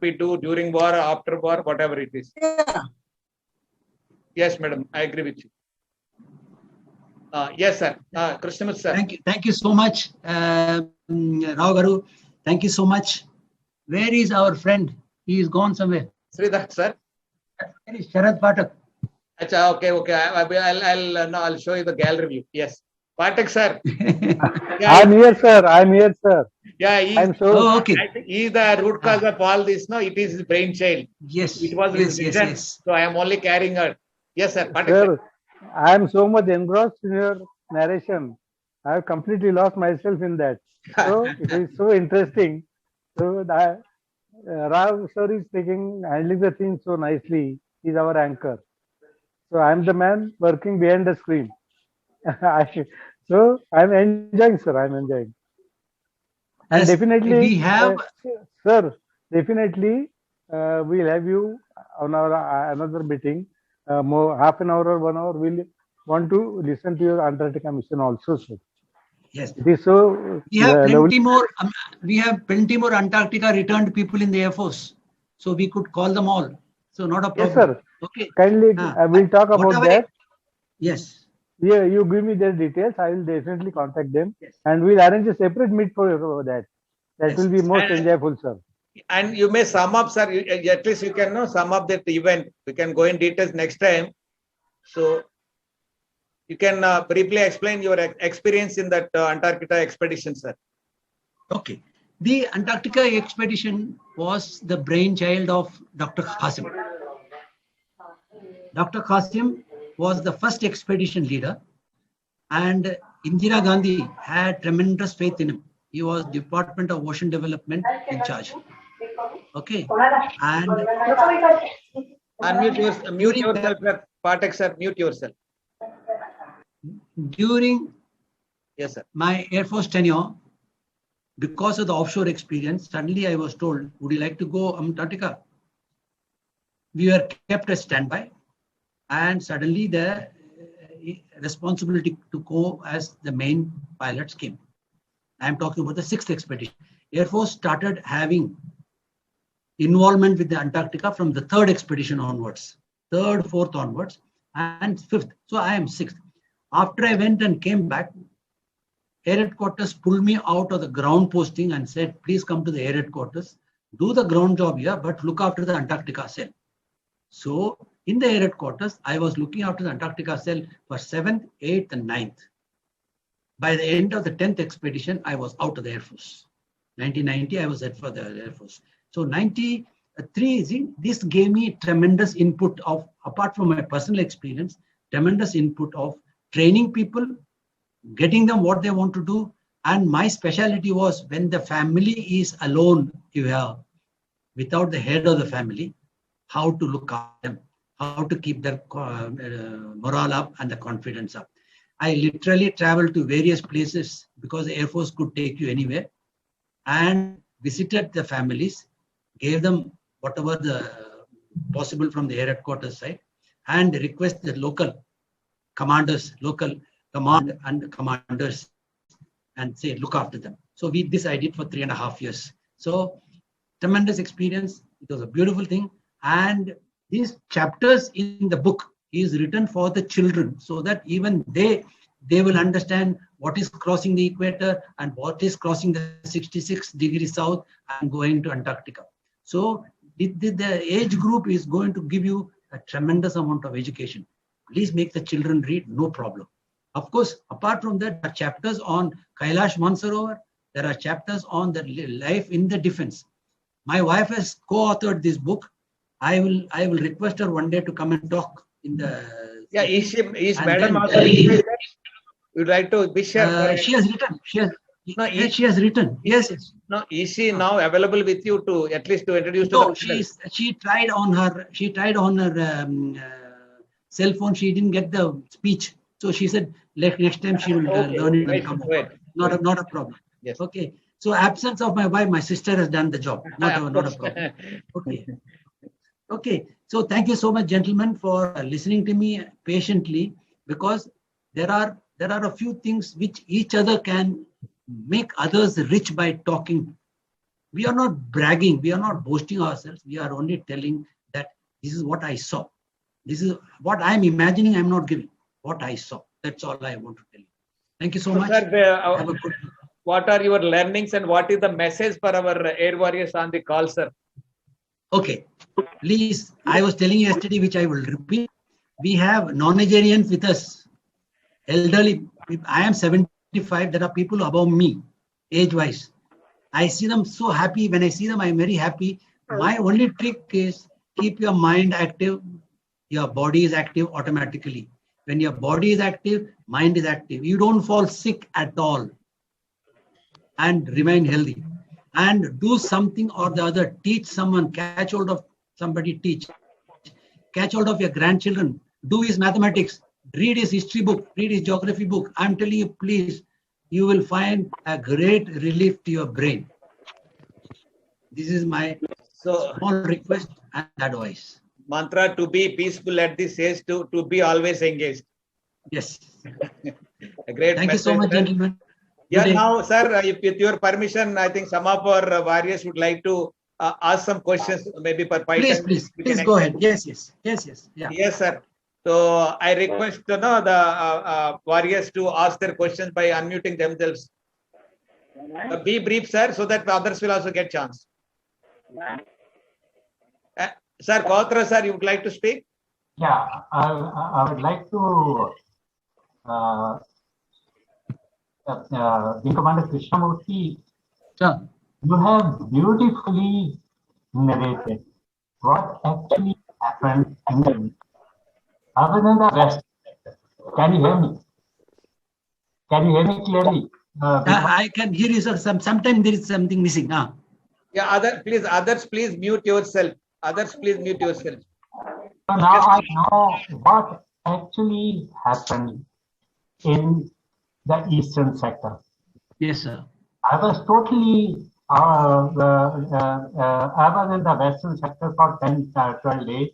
we do during war, after war, whatever it is. Yeah. Yes, madam, I agree with you. Yes, sir. Krishna Murthy, sir. Thank you so much, Rao Garu. Thank you so much. Where is our friend? He is gone somewhere. Sridhar, sir. Where is Sharad Pathak? Achha, okay. I'll show you the gallery view. Yes. Pathak, sir. Yeah, I'm here, sir. Yeah, okay. He's the root cause of all this. No, it is his brainchild. Yes. It was his vision. Yes. So I am only carrying her. Yes, sir. Pathak, sir, I am so much engrossed in your narration. I have completely lost myself in that. So it is so interesting. So Rao sir is handling the thing so nicely. He's our anchor. So I am the man working behind the screen. So I'm enjoying, sir. I'm enjoying. And yes, definitely, we have, sir. Definitely, we'll have you on our another meeting. More half an hour or 1 hour. We'll want to listen to your Antarctica mission also, sir. Yes, it is so. We have plenty more. We have plenty more Antarctica returned people in the Air Force, so we could call them all. So not a problem. Yes, sir. Okay. Kindly, we'll talk about that. Yes. Yeah, you give me their details. I will definitely contact them, and we'll arrange a separate meet for that. That will be most enjoyable, sir. And you may sum up, sir. At least you can know sum up that event. We can go in details next time. So you can briefly explain your experience in that Antarctica expedition, sir. Okay. The Antarctica expedition was the brainchild of Dr. Qasim. Dr. Qasim was the first expedition leader, and Indira Gandhi had tremendous faith in him. He was Department of Ocean Development in charge. Okay. And mute yourself, sir. Pathak, sir, mute yourself. During yes, sir, my Air Force tenure, because of the offshore experience, suddenly I was told, would you like to go Antarctica? We were kept as standby, and suddenly the responsibility to go as the main pilots came. I am talking about the 6th expedition. Air Force started having involvement with the Antarctica from the 3rd expedition onwards, 3rd, 4th onwards, and 5th. So I am 6th. After I went and came back, Air Headquarters pulled me out of the ground posting and said, please come to the Air Headquarters, do the ground job here, but look after the Antarctica cell. So in the Air Headquarters, I was looking after the Antarctica cell for 7th, 8th, and 9th. By the end of the 10th expedition, I was out of the Air Force. 1990, I was head for the Air Force. So 93, this gave me tremendous input of, apart from my personal experience, tremendous input of training people, getting them what they want to do. And my specialty was when the family is alone, without the head of the family, how to look after them, how to keep their morale up and the confidence up. I literally traveled to various places because the Air Force could take you anywhere, and visited the families, gave them whatever the possible from the Air Headquarters side, and request the local commanders, local command and commanders, and say, look after them. So this I did for 3.5 years. So tremendous experience. It was a beautiful thing. And these chapters in the book is written for the children, so that even they will understand what is crossing the equator and what is crossing the 66 degrees south and going to Antarctica. So the age group is going to give you a tremendous amount of education. Please make the children read, no problem. Of course, apart from that, there are chapters on Kailash Mansarovar. There are chapters on the life in the defense. My wife has co-authored this book. I will request her one day to come and talk in the. Yeah, is Madam also? You'd like to be sure. She has written. She has written. Yes. No, is she now available with you to at least to introduce? No, she tried on her. She tried on her cell phone. She didn't get the speech, so she said next time she will learn it and come over. Not a problem. Yes. Okay. So absence of my wife, my sister has done the job. Not a problem. Okay. Okay. So thank you so much, gentlemen, for listening to me patiently, because there are a few things which each other can make others rich by talking We are not bragging. We are not boasting ourselves. We are only telling that this is what I saw. This is what I'm imagining. I'm not giving what I saw. That's all I want to tell you. Thank you so much. Sir, Have a good. what are your learnings and what is the message for our air warriors on the call, sir? Okay, please. I was telling you yesterday, which I will repeat. We have non-Nigerians with us, elderly. I am 75. There are people above me, age-wise. I see them so happy. When I see them, I am very happy. My only trick is keep your mind active. Your body is active automatically. When your body is active, mind is active. You don't fall sick at all and remain healthy. And do something or the other. Teach someone. Catch hold of somebody. Teach. Catch hold of your grandchildren. Do his mathematics. Read his history book. Read his geography book. I'm telling you, please, you will find a great relief to your brain. This is my small request and advice. Mantra to be peaceful at this age, to be always engaged. Yes. A great Thank message, you so much, sir. gentlemen. Yeah, now, sir, if with your permission, I think some of our warriors would like to ask some questions, maybe per Please, please go ahead. Yes. Yeah. Yes, sir. So I request the warriors to ask their questions by unmuting themselves. Be brief, sir, so that others will also get chance. Sir, Gautra, sir, you would like to speak? Yeah, I would like to Commander Krishna Murthy. Sure. You have beautifully narrated what actually happened in the other than the rest. Can you hear me? Can you hear me clearly? I can hear you, sir. Sometimes there is something missing. Yeah, others, please mute yourself. Others, please mute yourself. So now I know what actually happened in the eastern sector. Yes, sir. I was totally, I was in the western sector for 10, 12 days.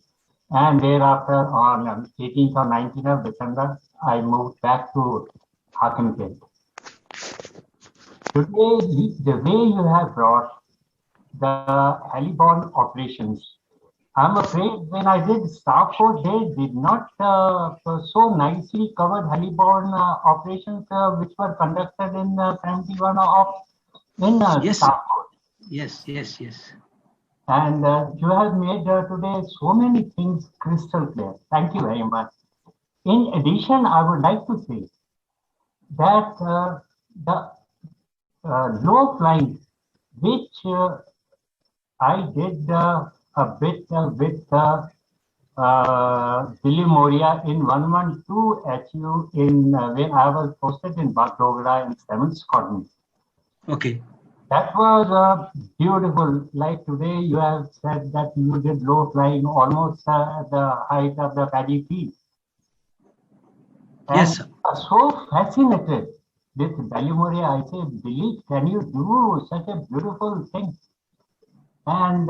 And thereafter, on 18th or 19th of December, I moved back to Hakenpet. Today, the way you have brought the heliborne operations, I'm afraid when I did staff course, they did not so nicely cover heliborne operations which were conducted in 71 of in yes, staff course. Yes. And you have made today so many things crystal clear. Thank you very much. In addition, I would like to say that the low flying, which I did a bit with Billy Moria in 112 HU in when I was posted in Bagdogra in 7th Squadron. Okay. That was beautiful. Like today, you have said that you did low flying almost at the height of the paddy field. Yes, sir. I was so fascinated with Billy Moria. I say, Billy, can you do such a beautiful thing? And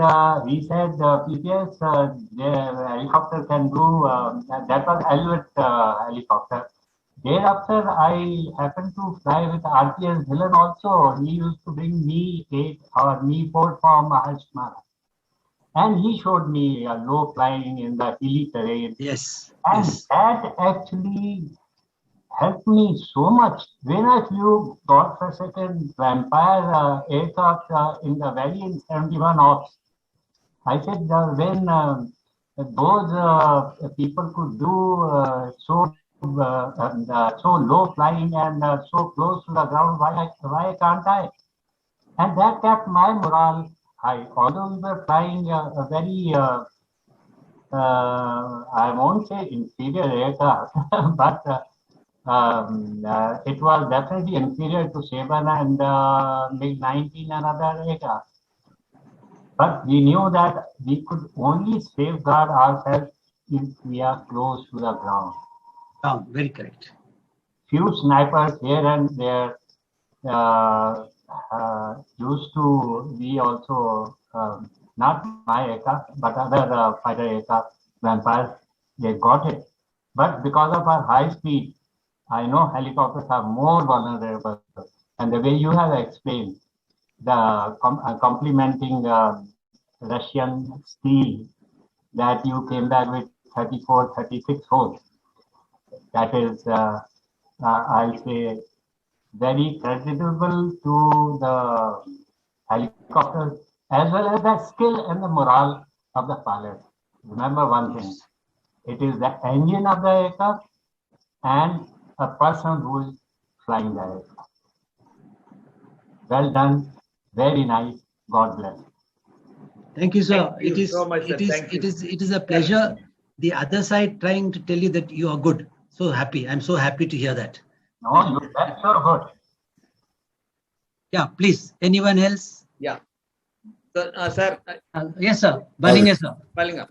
he said, PPS, the helicopter can do, that was Elliott helicopter. Thereafter, I happened to fly with RPS Villain also. He used to bring me 8 or me 4 from Maharashtra. And he showed me low flying in the hilly terrain. Yes. And that actually helped me so much. When I flew God-forsaken Vampire aircraft in the valley in 71 ops, I said when those people could do so low flying and so close to the ground, why can't I? And that kept my morale high. Although we were flying a very, I won't say inferior aircraft, but it was definitely inferior to Saban and MiG-19 and other aircraft. But we knew that we could only safeguard ourselves if we are close to the ground. Very correct. Few snipers here and there used to be also, not my aircraft, but other fighter aircraft, Vampires, they got it. But because of our high speed, I know helicopters are more vulnerable. And the way you have explained, the complimenting Russian steel that you came back with 34, 36 holes. That is, I'll say, very creditable to the helicopters as well as the skill and the morale of the pilot. Remember one thing, it is the engine of the aircraft and a person who is flying the aircraft. Well done, very nice, God bless. Thank you, sir. Thank you so much, sir. Thank you. It is a pleasure. The other side trying to tell you that you are good. So happy. I'm so happy to hear that. No, that's your good. Yeah, please. Anyone else? Yeah. So, sir. Yes, sir. Balinga, sir. Balinga.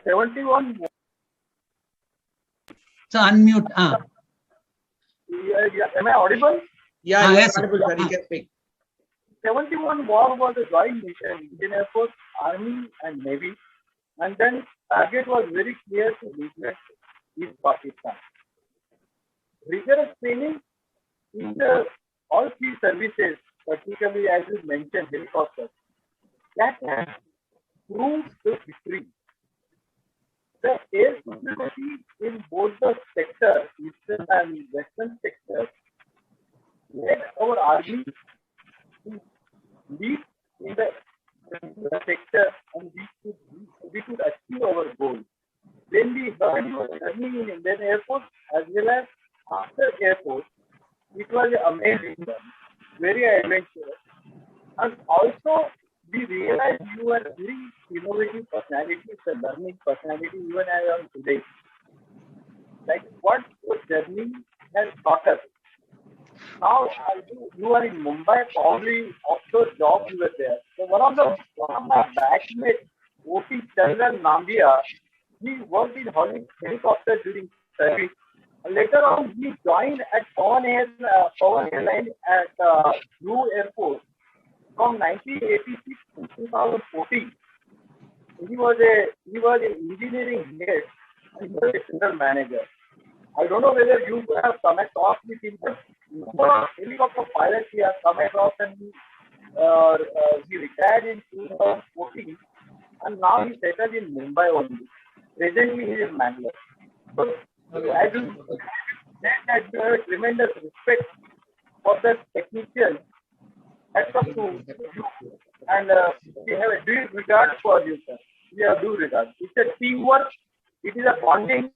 71. So unmute. Yeah, am I audible? Yeah, yes, audible, sir. You can speak. 71 war was a joint mission, Indian Air Force, Army and Navy. And then target was very clear to replace East Pakistan. Rigorous training in all three services, particularly as you mentioned, helicopters, that has proved the victory. The air superiority in both the sectors, eastern and western sectors, led our army to lead in the sector, and we could achieve our goal. When we heard you were serving in Indian Air Force as well as after Air Force, it was amazing, very adventurous. And also, we realized you were a very innovative personality, a learning personality, even as on today. Like what your journey has taught us. Now you are in Mumbai, probably offshore job you were there. So one of my batchmates, O.T. Chandran Nambiya, he worked in helicopter during service. Later on, he joined at Power Airline at Lone Airforce from 1986 to 2014. He was an engineering head and he was a general manager. I don't know whether you have come across with him, but helicopter pilot he has come across, and he retired in 2014, and now he settled in Mumbai only. Presently he is in Bangalore. So I do that you have a tremendous respect for the technician. That's up to you, and we have a due regard for you, sir. We have due regard. It's a teamwork. It is a bonding.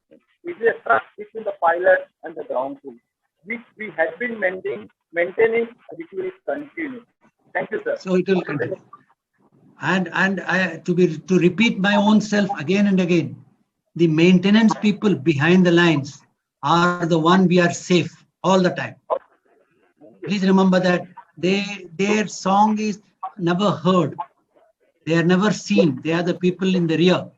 It is a trust between the pilot and the ground crew, which we have been maintaining, which will continue. Thank you, sir. So it will continue. And to repeat my own self again and again, the maintenance people behind the lines are the one we are safe all the time. Please remember that their song is never heard. They are never seen. They are the people in the rear.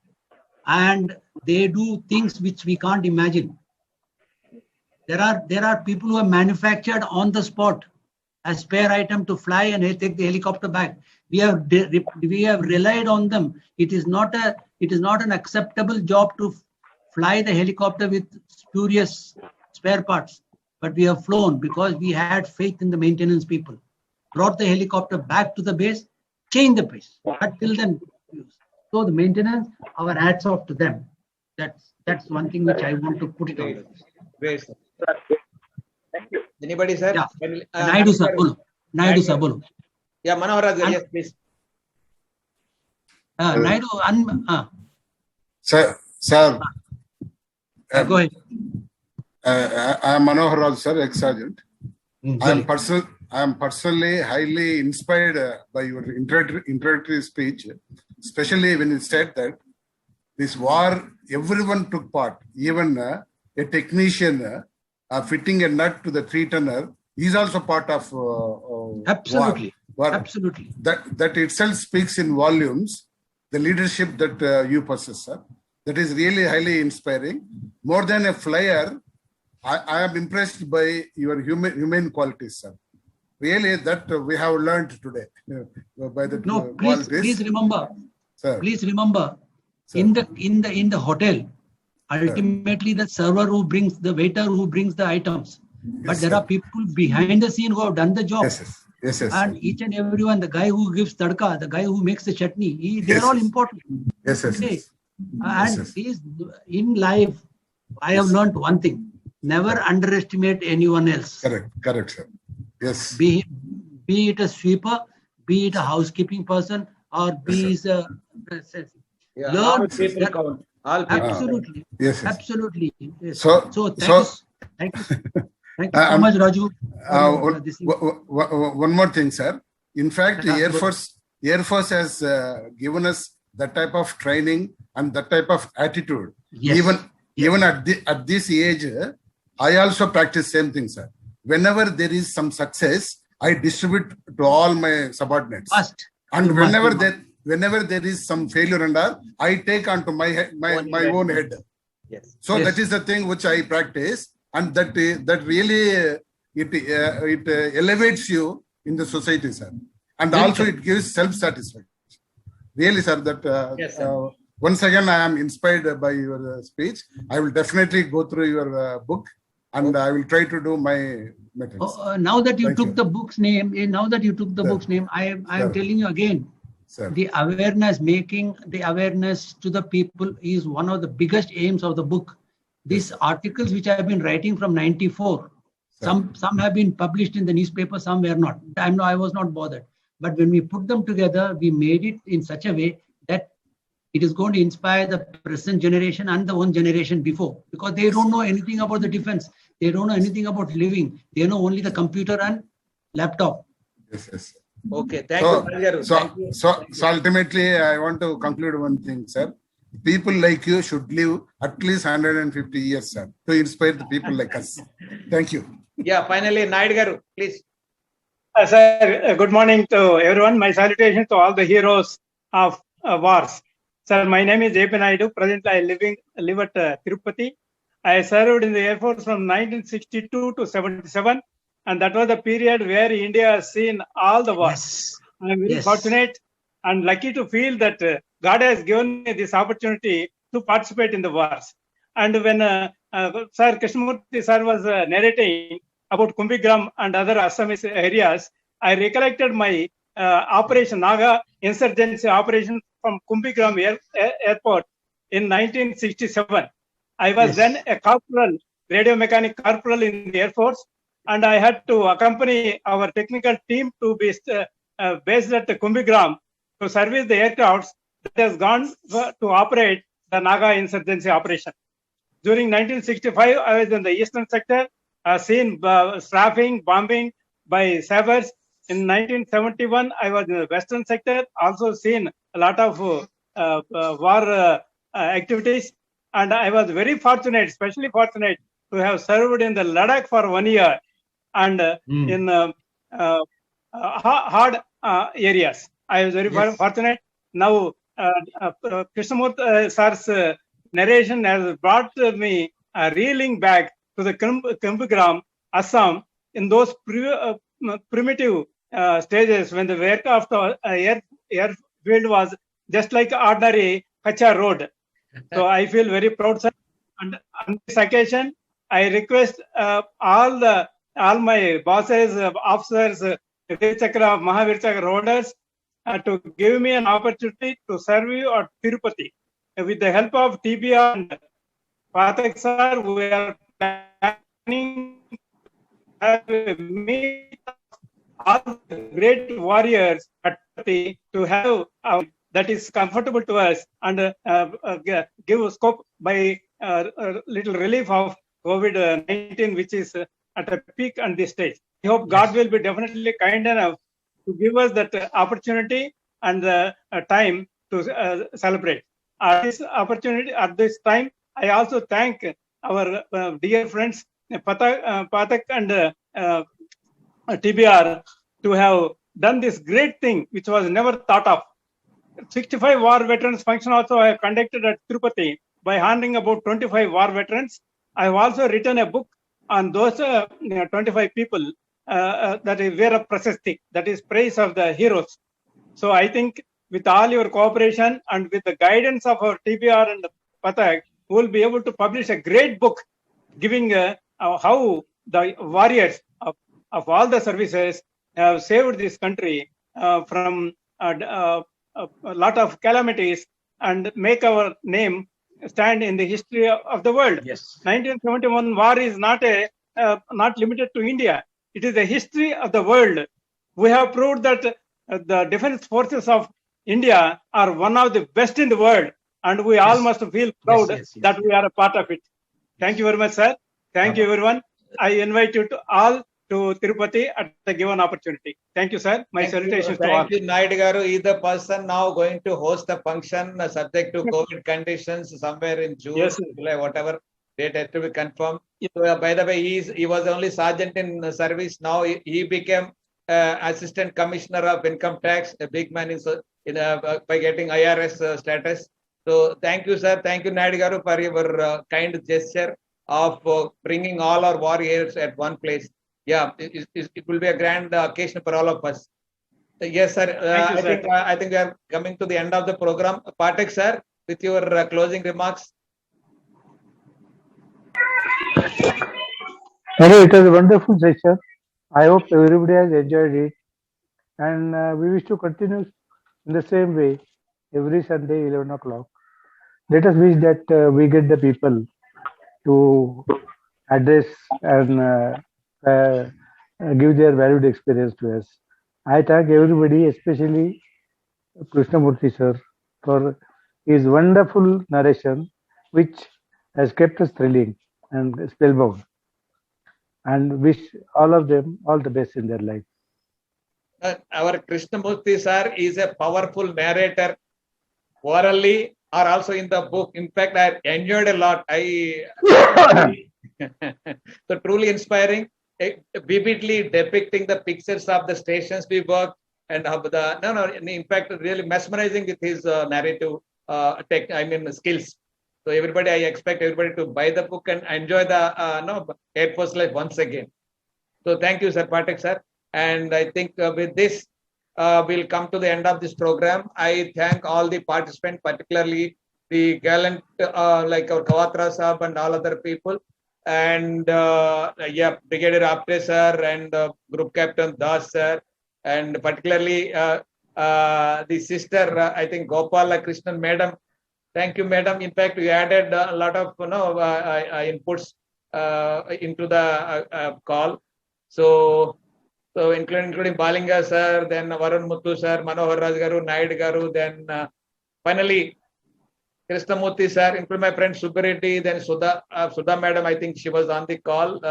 And they do things which we can't imagine. There are people who are manufactured on the spot as spare item to fly and take the helicopter back. We have relied on them. It is not an acceptable job to fly the helicopter with spurious spare parts. But we have flown because we had faith in the maintenance people. Brought the helicopter back to the base, changed the base. But till then, so the maintenance, our hats off to them. That's one thing which I want to put it on. Great. Thank you. Anybody, sir? Yeah. Naidu sir, bolo. Yeah, Manohar, yes, please. Naidu, Sir. Go ahead. I am Manohar Raj, sir, ex-sergeant. I am personally highly inspired by your introductory speech, especially when you said that this war, everyone took part, even a technician fitting a nut to the 3-tonner. He's also part of Absolutely. war. Absolutely. That itself speaks in volumes, the leadership that you possess, sir. That is really highly inspiring. More than a flyer, I am impressed by your humane qualities, sir. Really, that we have learned today by the qualities. Please remember. Sir. Please remember. Sir. In the hotel, ultimately the server who brings the waiter who brings the items. But there are people behind the scene who have done the job. Yes, yes. And each and everyone, the guy who gives tadka, the guy who makes the chutney, they're all important. Yes, yes, Okay. yes. And Yes, these, in life, I have learned one thing: never underestimate anyone else. Correct, sir. Yes. Be it a sweeper, be it a housekeeping person, or be it a Yeah, learn all people that. count. All people Absolutely. Yes, yes. Absolutely. Yes. So, Thank you so much, Raju. One more thing, sir. In fact, Yeah, Air Force has given us that type of training and that type of attitude. Yes. Even at this age, I also practice same thing, sir. Whenever there is some success, I distribute to all my subordinates. And whenever there is some failure and all, I take onto my own head. Yes. So that is the thing which I practice, and that really it elevates you in the society, sir. And also it gives self-satisfaction. Really, sir. That yes, sir. Once again, I am inspired by your speech. I will definitely go through your book, and I will try to do my methods. Now that you took the book's name, I am telling you again. Sir. The awareness, making the awareness to the people is one of the biggest aims of the book. These articles which I have been writing from 94, some have been published in the newspaper, some were not. I was not bothered. But when we put them together, we made it in such a way that it is going to inspire the present generation and the one generation before, because they don't know anything about the defense. They don't know anything about living. They know only the computer and laptop. Yes. Okay, thank you. So ultimately, I want to conclude one thing, sir. People like you should live at least 150 years, sir, to inspire the people like us. Thank you. Yeah, finally, Naidu garu, please. Sir, good morning to everyone. My salutations to all the heroes of wars. Sir, my name is J.P. Naidu. Presently, I live at Tirupati. I served in the Air Force from 1962 to 77. And that was the period where India has seen all the wars. Yes. I am very fortunate and lucky to feel that God has given me this opportunity to participate in the wars. And when Sir Krishna Murthy sir was narrating about Kumbhigram and other Assamese areas, I recollected my operation, Naga insurgency operation from Kumbhigram airport in 1967. I was then a corporal, radio mechanic corporal in the Air Force. And I had to accompany our technical team to be based at Kumbhigram to service the aircrafts that has gone to operate the Naga insurgency operation. During 1965, I was in the eastern sector, seen strafing, bombing by sabers. In 1971, I was in the western sector, also seen a lot of war activities. And I was very fortunate, especially fortunate, to have served in the Ladakh for 1 year. And in hard areas. I was very fortunate. Now, Krishna Murthy sir's narration has brought me reeling back to the Kumbhigram, Assam, in those primitive stages when the aircraft airfield was just like ordinary Kacha road. So I feel very proud, sir. And on this occasion, I request all my bosses, officers, Veer Chakra, Mahavir Chakra holders to give me an opportunity to serve you at Tirupati. With the help of TBR and Pathak sir, we are planning to meet all the great warriors at Tirupati to have that is comfortable to us and give scope by little relief of COVID-19, which is at a peak on this stage. I hope God will be definitely kind enough to give us that opportunity and the time to celebrate. At this opportunity, at this time, I also thank our dear friends Pathak and TBR to have done this great thing, which was never thought of. 65 war veterans function also I have conducted at Tirupati by honoring about 25 war veterans. I have also written a book on those 25 people that is Veera Prasasti, that is praise of the heroes. So I think with all your cooperation and with the guidance of our TBR and Pathak, we will be able to publish a great book giving how the warriors of all the services have saved this country from a lot of calamities and make our name stand in the history of the world. Yes. 1971 war is not limited to India. It is the history of the world. We have proved that the defense forces of India are one of the best in the world, and we all must feel proud that we are a part of it. Thank you very much, sir. Thank you, everyone. I invite you to all to Tirupati at the given opportunity. Thank you, sir. My salutations to all. Thank you, Naidu Garu. Is the person now going to host the function subject to COVID conditions somewhere in June, July, whatever date has to be confirmed? So, by the way, he was only sergeant in service. Now he became assistant commissioner of income tax, a big man by getting IRS status. So thank you, sir. Thank you, Naidu Garu, for your kind gesture of bringing all our warriors at one place. Yeah, it will be a grand occasion for all of us. Yes, sir. Thank you, sir. I think we are coming to the end of the program. Pathak, sir, with your closing remarks. Hello, it was a wonderful session. I hope everybody has enjoyed it, and we wish to continue in the same way every Sunday, 11 o'clock. Let us wish that we get the people to address and give their valued experience to us. I thank everybody, especially Krishna Murthy sir, for his wonderful narration, which has kept us thrilling and spellbound. And wish all of them all the best in their life. Our Krishna Murthy sir is a powerful narrator, orally or also in the book. In fact, I enjoyed a lot. So truly inspiring, vividly depicting the pictures of the stations we worked and in fact, really mesmerizing with his narrative skills. So everybody, I expect everybody to buy the book and enjoy the Air Force life once again. So thank you, sir, Pathak, sir. And I think with this, we'll come to the end of this program. I thank all the participants, particularly the gallant, like our Kawatra Sahab and all other people. And Brigadier Apte sir and Group Captain Das sir, and particularly the sister, I think Gopala Krishnan madam. Thank you, madam. In fact, we added a lot of inputs into the call. So including Balinga sir, then Varun Muthu sir, Manohar Raj Garu, Naidu Garu, then finally Krishna Murthy sir, including my friend Subbareddy, then Sudha madam. I think she was on the call,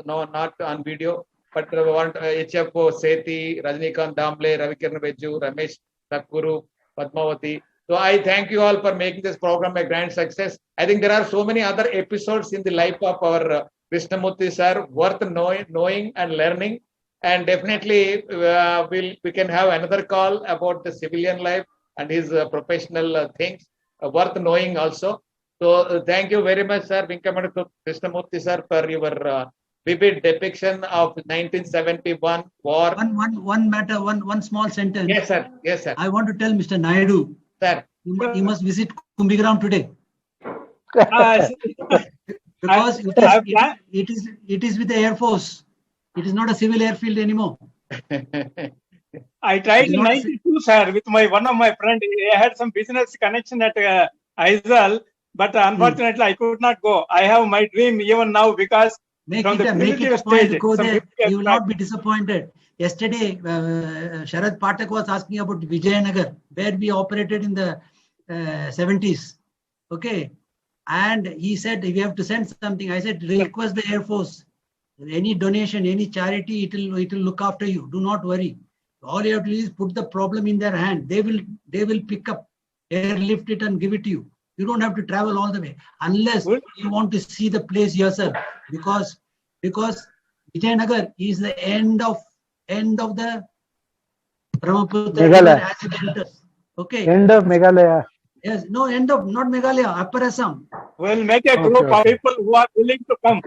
no, not on video, but HFO Sethi, Rajnikant Damble, Ravikiran Veju, Ramesh Takuru, Padmavati. So I thank you all for making this program a grand success. I think there are so many other episodes in the life of our Krishna Murthy sir worth knowing and learning. And definitely we can have another call about the civilian life and his professional things worth knowing also. So thank you very much, sir, Krishna Murthy sir, for your vivid depiction of 1971 war. One small sentence. Yes, sir. Yes, sir. I want to tell Mr. Naidu. Sir, you must visit Kumbigram today. Because it is with the Air Force. It is not a civil airfield anymore. I tried in 92, sir, with one of my friends. I had some business connection at Aizal, but unfortunately I could not go. I have my dream even now because make it a point to go there. You will not be disappointed. Yesterday, Sharad Pathak was asking about Vijayanagar, where we operated in the 70s. Okay. And he said, we have to send something. I said, request the Air Force. Any donation, any charity, it will look after you. Do not worry. All you have to do is put the problem in their hand. They will pick up, airlift it and give it to you. You don't have to travel all the way unless you want to see the place yourself. Because Vijayanagar is the end of the Brahmaputra River. Okay. End of Meghalaya. Yes, no, not Meghalaya, Upper Assam. We'll make a group of people who are willing to come.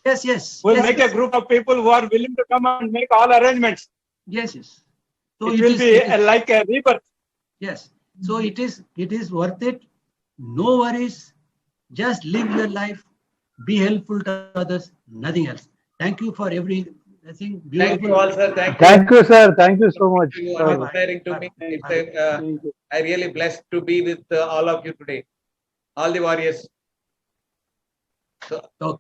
Yes. We'll make a group of people who are willing to come and make all arrangements. Yes. So it will be like a rebirth. Yes. So it is worth it. No worries. Just live your life. Be helpful to others. Nothing else. Thank you for I think Thank beautiful. you all, sir. Thank you. Thank you, sir. Thank you so much. You are inspiring to me. It's I really blessed to be with all of you today. All the warriors. So,